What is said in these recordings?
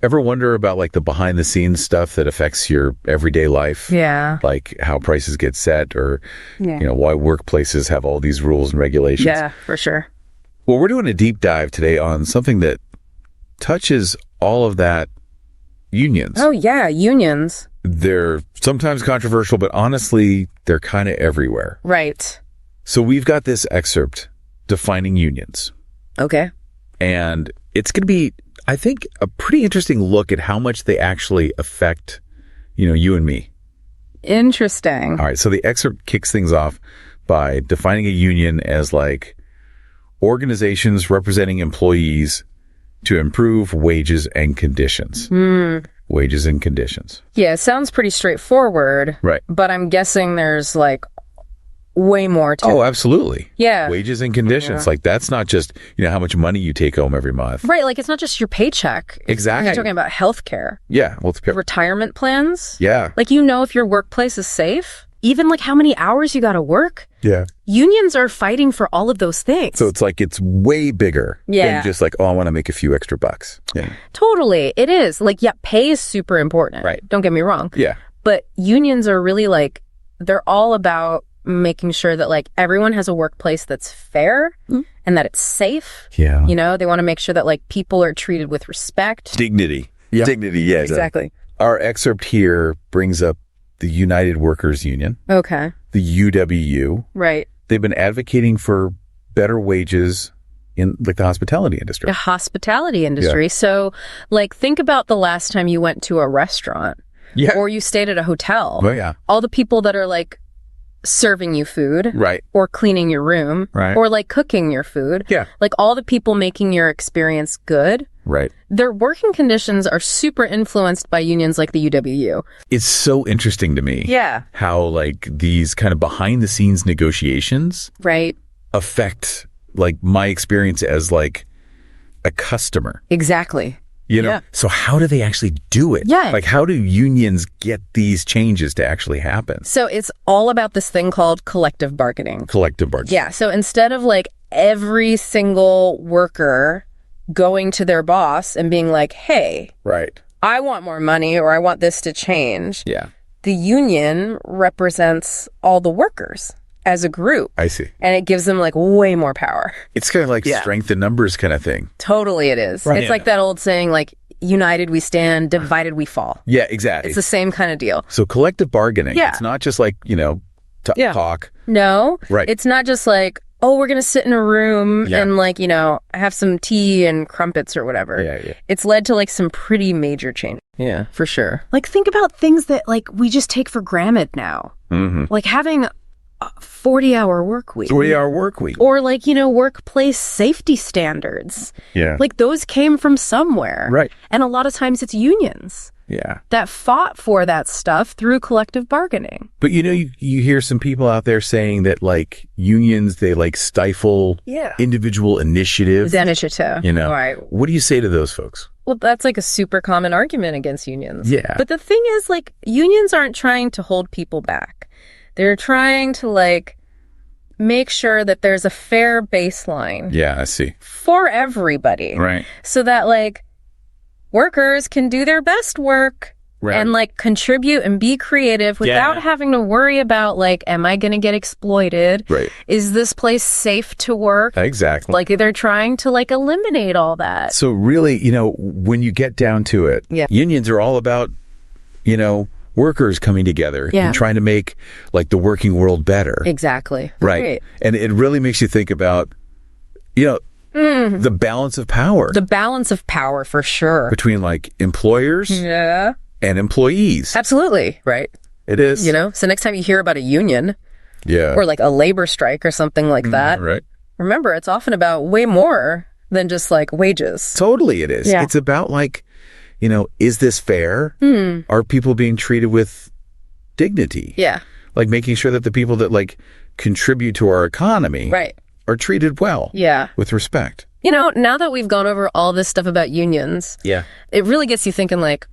Ever wonder about like the behind the scenes stuff that affects your everyday life? Yeah. Like how prices get set or, why workplaces have all these rules and regulations. Yeah, for sure. Well, we're doing a deep dive today on something that touches all of that, unions. Oh, yeah, unions. They're sometimes controversial, but honestly, they're kind of everywhere. Right. So we've got this excerpt defining unions. Okay. And it's going to be, I think, a pretty interesting look at how much they actually affect, you and me. Interesting. All right. So the excerpt kicks things off by defining a union as like organizations representing employees to improve wages and conditions. Wages and conditions. Yeah, it sounds pretty straightforward. Right. But I'm guessing there's like way more to it. Oh, absolutely. Yeah. Wages and conditions. Like that's not just, how much money you take home every month. Right. Like it's not just your paycheck. Exactly. You're talking about healthcare. Yeah. Well, it's retirement plans. Yeah. Like, if your workplace is safe, even like how many hours you got to work. Yeah. Unions are fighting for all of those things. So it's like it's way bigger than just like, I want to make a few extra bucks. Yeah. Totally. It is. Like, yeah, pay is super important. Right. Don't get me wrong. Yeah. But unions are really like, they're all about making sure that like everyone has a workplace that's fair and that it's safe. Yeah. They want to make sure that like people are treated with respect. Dignity. Yeah. Dignity. Yeah. Exactly. Our excerpt here brings up the United Workers Union. Okay. The UWU. Right. They've been advocating for better wages in like the hospitality industry. The hospitality industry. Yeah. So like think about the last time you went to a restaurant. Yeah. Or you stayed at a hotel. Oh, yeah. All the people that are like serving you food. Right. Or cleaning your room. Right. Or like cooking your food. Yeah. Like all the people making your experience good. Right. Their working conditions are super influenced by unions like the UWU. It's so interesting to me. Yeah. How like these kind of behind the scenes negotiations right. affect like my experience as like a customer. Exactly. Yeah. So how do they actually do it? Yeah. Like how do unions get these changes to actually happen? So it's all about this thing called collective bargaining. Collective bargaining. Yeah. So instead of like every single worker going to their boss and being like, hey, right, I want more money or I want this to change. Yeah. The union represents all the workers as a group. I see. And it gives them like way more power. It's kind of like strength in numbers kind of thing. Totally it is. Right. It's like that old saying like, united we stand, divided we fall. Yeah, exactly. It's the same kind of deal. So collective bargaining. Yeah. It's not just like, talk. No. Right. It's not just like, oh, we're going to sit in a room and like, have some tea and crumpets or whatever. Yeah. It's led to like some pretty major change. Yeah, for sure. Like think about things that like we just take for granted now. Mm-hmm. Like having a 40-hour work week. 40-hour work week. Or like, workplace safety standards. Yeah. Like those came from somewhere. Right. And a lot of times it's unions. Yeah. That fought for that stuff through collective bargaining. But you hear some people out there saying that like unions, they like stifle individual initiative. Initiative. Right. What do you say to those folks? Well, that's like a super common argument against unions. Yeah. But the thing is like unions aren't trying to hold people back. They're trying to like make sure that there's a fair baseline. Yeah, I see. For everybody. Right. So that like workers can do their best work and like contribute and be creative without having to worry about like, am I going to get exploited? Right. Is this place safe to work? Exactly. Like they're trying to like eliminate all that. So really, when you get down to it, unions are all about, workers coming together and trying to make like the working world better. Exactly. Right. And it really makes you think about, the balance of power. The balance of power for sure. Between like employers and employees. Absolutely. Right. It is. So next time you hear about a union or like a labor strike or something like that, right. Remember, it's often about way more than just like wages. Totally it is. Yeah. It's about like, is this fair? Are people being treated with dignity? Yeah. Like making sure that the people that like contribute to our economy are treated well. Yeah. With respect. Now that we've gone over all this stuff about unions, it really gets you thinking like,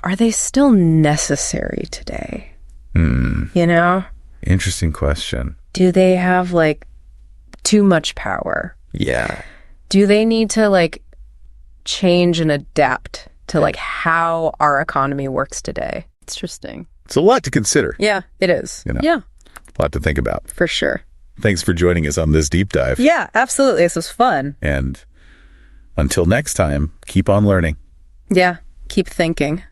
are they still necessary today? Interesting question. Do they have like too much power? Yeah. Do they need to like change and adapt to like how our economy works today. It's interesting. It's a lot to consider. Yeah, it is. Yeah. A lot to think about. For sure. Thanks for joining us on this deep dive. Yeah, absolutely. This was fun. And until next time, keep on learning. Yeah, keep thinking.